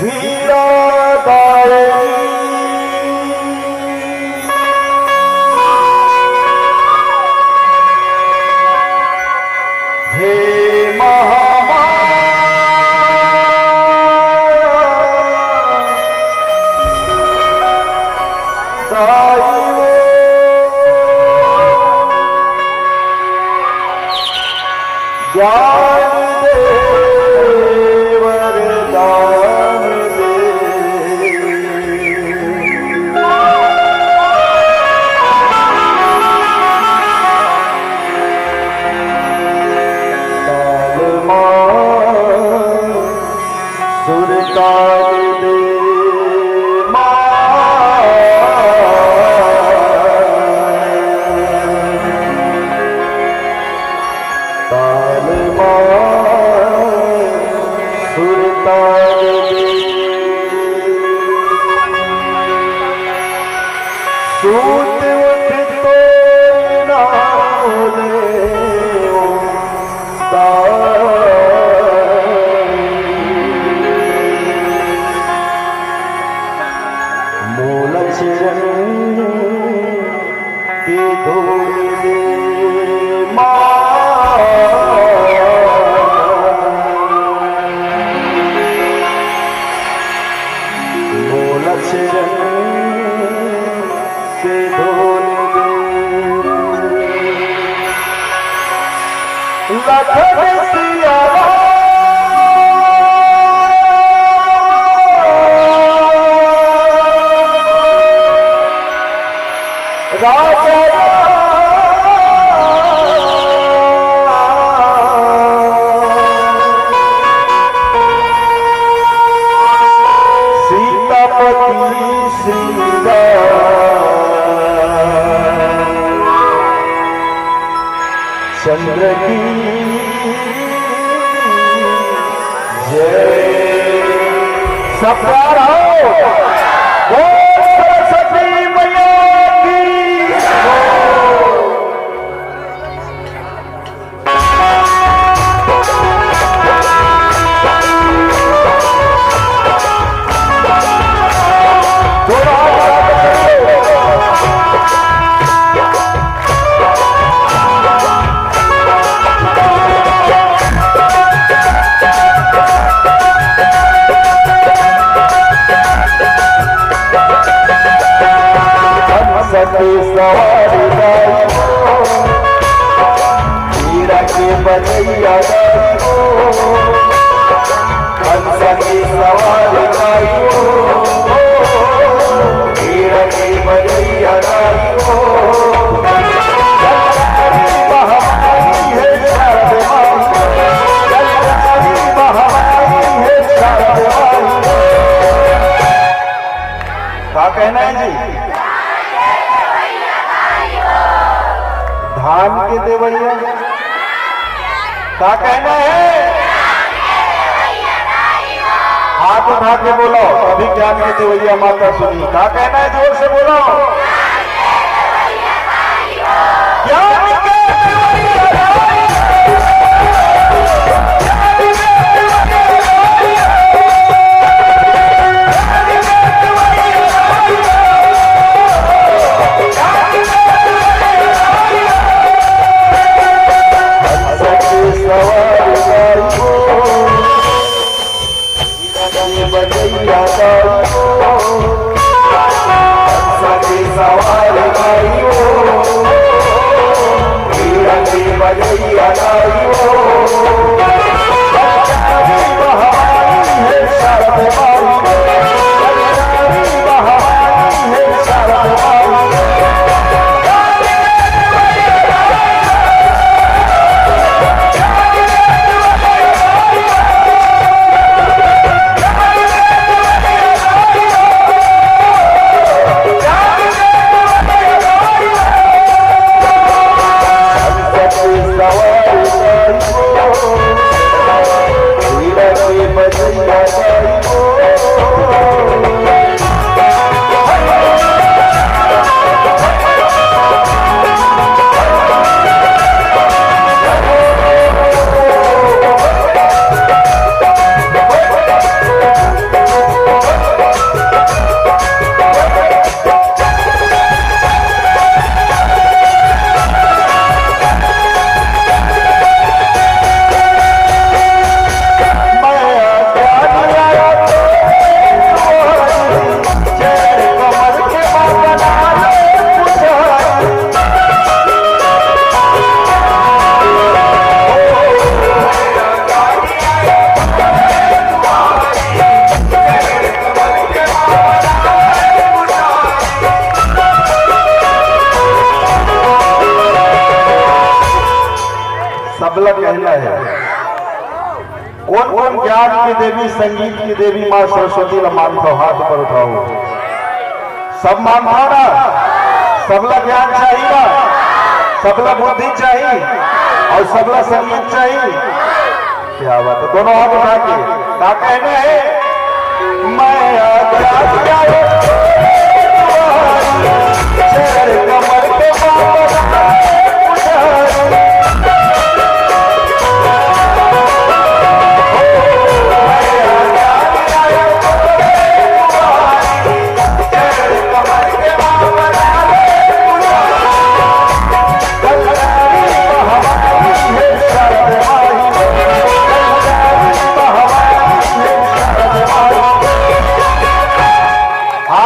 वीरा दायनी हे ज्ञान दे वरदान दे ताल मां सुर ताल दे सूत उठ तो ना बोले मूल चरण के धूल दे मूल चरण के धोल लखन सिया राजा सीतापति श्री चंद्र की जय। सब प्यार हो सरस्वती मैया की सवारी हीरा के बजैया हंस की सवारी हीरा के बजैया क्या कहना है जी? धान के देवैया क्या कहना है? हाथ उठा के बोलो अभी ज्ञान के देवैया माता सुनी। क्या कहना है? जोर से बोलो ज्ञान के बजैया ओम ज्ञान की देवी, संगीत की देवी माँ सरस्वती न मानता, हाथ पर उठाओ। सब मानता ना, सबला ज्ञान चाहिए ना, सबला बुद्धि चाहिए और सबला संगीत चाहिए। क्या बात है, दोनों हाथ उठा के क्या कहने हैं? मैं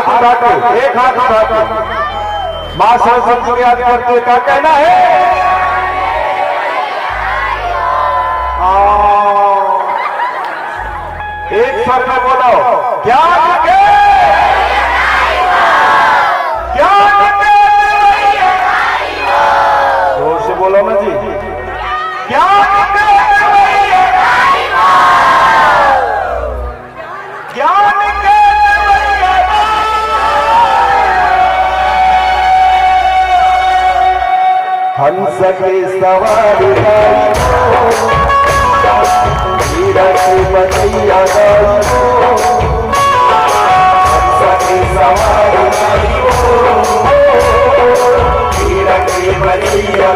कमर पे एक हाथ उठाकर मां सरस्वती को याद करते क्या कहना है? एक स्वर में बोलो, ज्ञान के जोर से बोलो ना जी, ज्ञान के ज्ञान के हंस के सवारी हीरा की बनिया हंस के सवारी हीरा की बनिया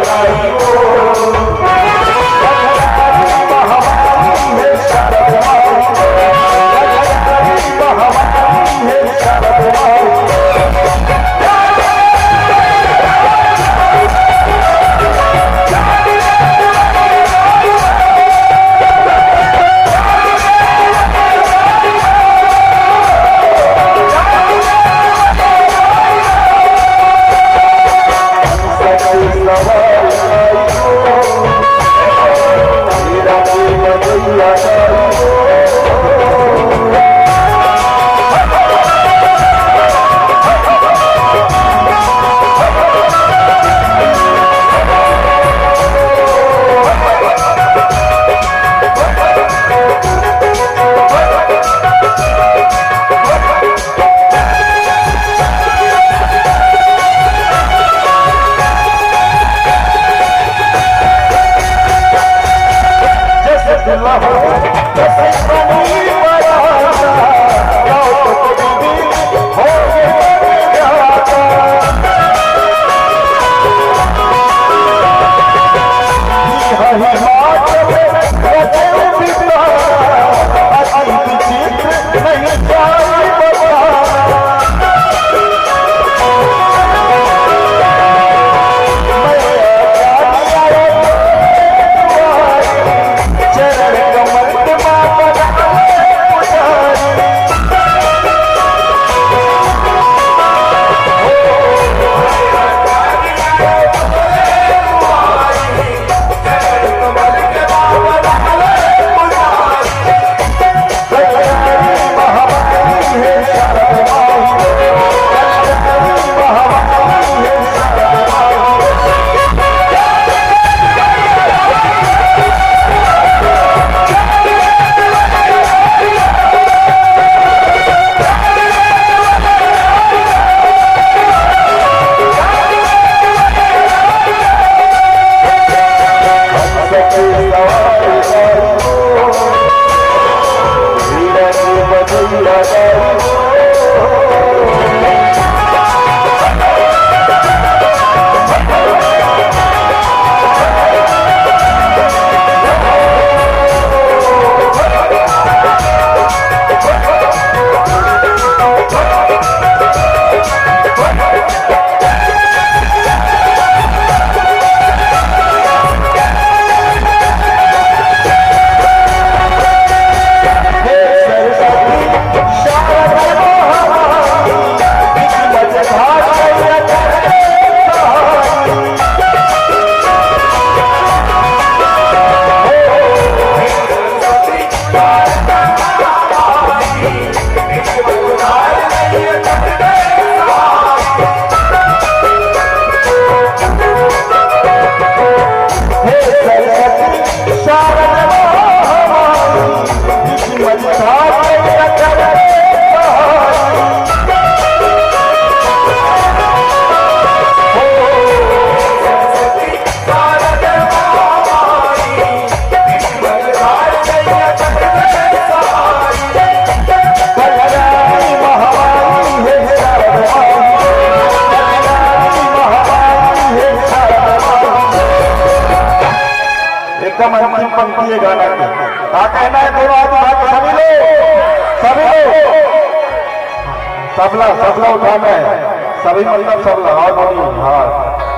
सबला सबला उठाना है, सभी मतलब सबला हारमोनियम। हाँ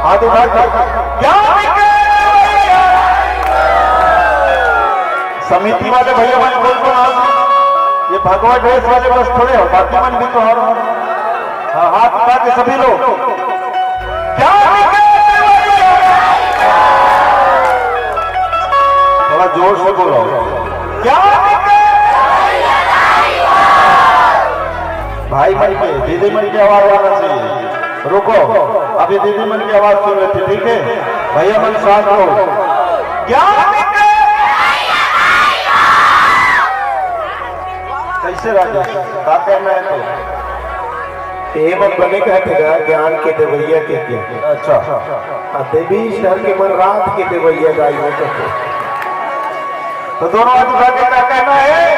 हाथ उठा समिति वाले भैया मन बोल को हाथ, ये भगवा ड्रेस वाले बस थोड़े हो, बाकी मन भी तो हार। हाँ हाथ उठा के सभी लोग थोड़ा जोर से बोलो क्या भाई मन के दीदी मन की आवाज आना चाहिए। रुको अभी दीदी मन की आवाज सुन रहे थे, ठीक है भैया मन शांत हो। क्या कैसे राजा क्या कहना है तो मन बने कहते ज्ञान के देवैया के क्या। अच्छा देवी शहर के मन रात के देवैया गाई कहते। तो दोनों हाथ उठा के क्या कहना है?